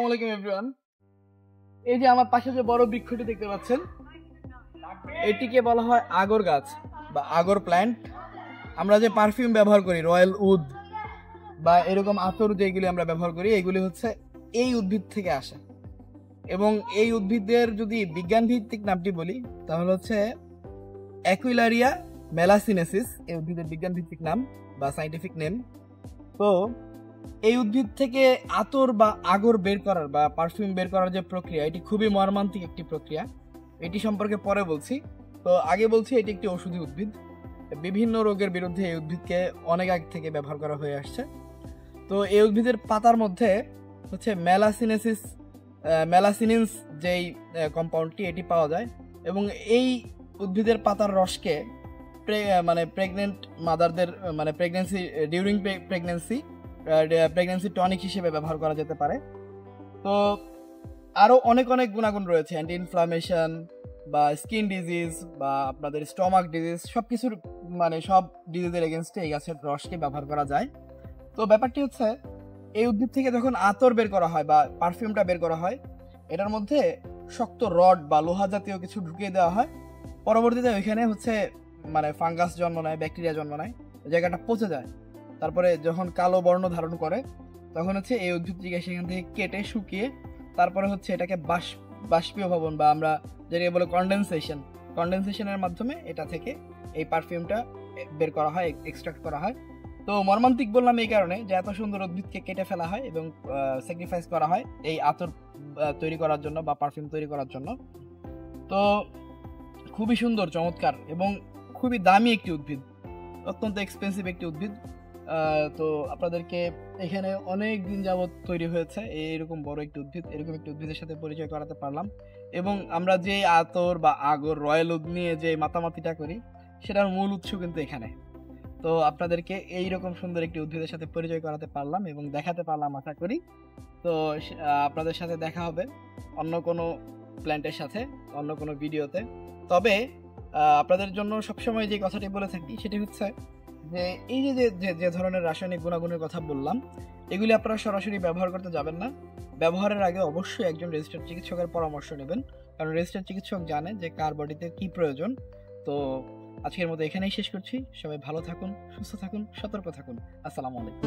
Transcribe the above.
আসসালামু আলাইকুম এভরিওয়ান। এই যে আমার পাশে যে বড় বৃক্ষটি দেখতে পাচ্ছেন, এটিকে বলা হয় আগর গাছ বা আগর প্ল্যান্ট। আমরা যে পারফিউম ব্যবহার করি, রয়্যাল উড বা এরকম আতর যেগুলি আমরা ব্যবহার করি, এগুলি হচ্ছে এই উদ্ভিদ থেকে আসে। এবং এই উদ্ভিদের যদি বিজ্ঞান ভিত্তিক নামটি বলি তাহলে হচ্ছে অ্যাকুইলারিয়া মেলাসিনেসিস, এই উদ্ভিদের বিজ্ঞান ভিত্তিক নাম বা সাইন্টিফিক নেম। তো এই উদ্ভিদ থেকে আতর বা আগর বের করার বা পারফিউম বের করার যে প্রক্রিয়া, এটি খুবই মর্মান্তিক একটি প্রক্রিয়া। এটি সম্পর্কে পরে বলছি। তো আগে বলছি এটি একটি ঔষধি উদ্ভিদ। বিভিন্ন রোগের বিরুদ্ধে এই উদ্ভিদকে অনেক আগে থেকে ব্যবহার করা হয়ে আসছে। তো এই উদ্ভিদের পাতার মধ্যে হচ্ছে মেলাসিনিনস যেই কম্পাউন্ডটি, এটি পাওয়া যায়। এবং এই উদ্ভিদের পাতার রসকে প্রেগনেন্ট মাদারদের প্রেগনেন্সি ডিউরিং প্রেগনেন্সি টনিক হিসেবে ব্যবহার করা যেতে পারে। তো আরও অনেক অনেক গুণাগুণ রয়েছে, অ্যান্টি ইনফ্লামেশন বা স্কিন ডিজিজ বা আপনাদের স্টমাক ডিজিজ, সব কিছুর সব ডিজিজের এগেনস্টে এই গাছের রসকে ব্যবহার করা যায়। তো ব্যাপারটি হচ্ছে, এই উদ্ভিদ থেকে যখন আতর বের করা হয় বা পারফিউমটা বের করা হয়, এটার মধ্যে শক্ত রড বা লোহা জাতীয় কিছু ঢুকিয়ে দেওয়া হয়। পরবর্তীতে ওইখানে হচ্ছে ফাঙ্গাস জন্ম নেয়, ব্যাকটেরিয়া জন্ম নেয়, জায়গাটা পচে যায়। তারপরে যখন কালো বর্ণ ধারণ করে তখন হচ্ছে এই উদ্ভিদটিকে সেখান থেকে কেটে শুকিয়ে তারপরে হচ্ছে এটাকে বাষ্পীয় ভবন বা আমরা যেটাকে বলে কন্ডেনসেশনের মাধ্যমে এটা থেকে এই পারফিউমটা বের করা হয়, এক্সট্রাক্ট করা হয়। তো মর্মান্তিক বললাম এই কারণে যে এত সুন্দর উদ্ভিদকে কেটে ফেলা হয় এবং স্যাক্রিফাইস করা হয় এই আতর তৈরি করার জন্য বা পারফিউম তৈরি করার জন্য। তো খুবই সুন্দর, চমৎকার এবং খুবই দামি একটি উদ্ভিদ, অত্যন্ত এক্সপেন্সিভ একটি উদ্ভিদ। তো আপনাদেরকে এখানে অনেক দিন যাবৎ তৈরি হয়েছে এইরকম বড় একটি উদ্ভিদ, এরকম একটি উদ্ভিদের সাথে পরিচয় করাতে পারলাম। এবং আমরা যে আতর বা আগর রয়্যাল উড নিয়ে যে মাতামাতিটা করি, সেটার মূল উৎস কিন্তু এখানে। তো আপনাদেরকে এইরকম সুন্দর একটি উদ্ভিদের সাথে পরিচয় করাতে পারলাম এবং দেখাতে পারলাম, আশা করি। তো আপনাদের সাথে দেখা হবে অন্য কোনো প্ল্যান্টের সাথে, অন্য কোনো ভিডিওতে। তবে আপনাদের জন্য সবসময় যে কথাটি বলে থাকি সেটি হচ্ছে যে এই যে ধরনের রাসায়নিক গুণাগুণের কথা বললাম, এগুলি আপনারা সরাসরি ব্যবহার করতে যাবেন না। ব্যবহারের আগে অবশ্যই একজন রেজিস্টার্ড চিকিৎসকের পরামর্শ নেবেন, কারণ রেজিস্টার্ড চিকিৎসক জানে যে কার বডিতে কি প্রয়োজন। তো আজকের মতো এখানেই শেষ করছি। সবাই ভালো থাকুন, সুস্থ থাকুন, সতর্ক থাকুন। আসসালামু আলাইকুম।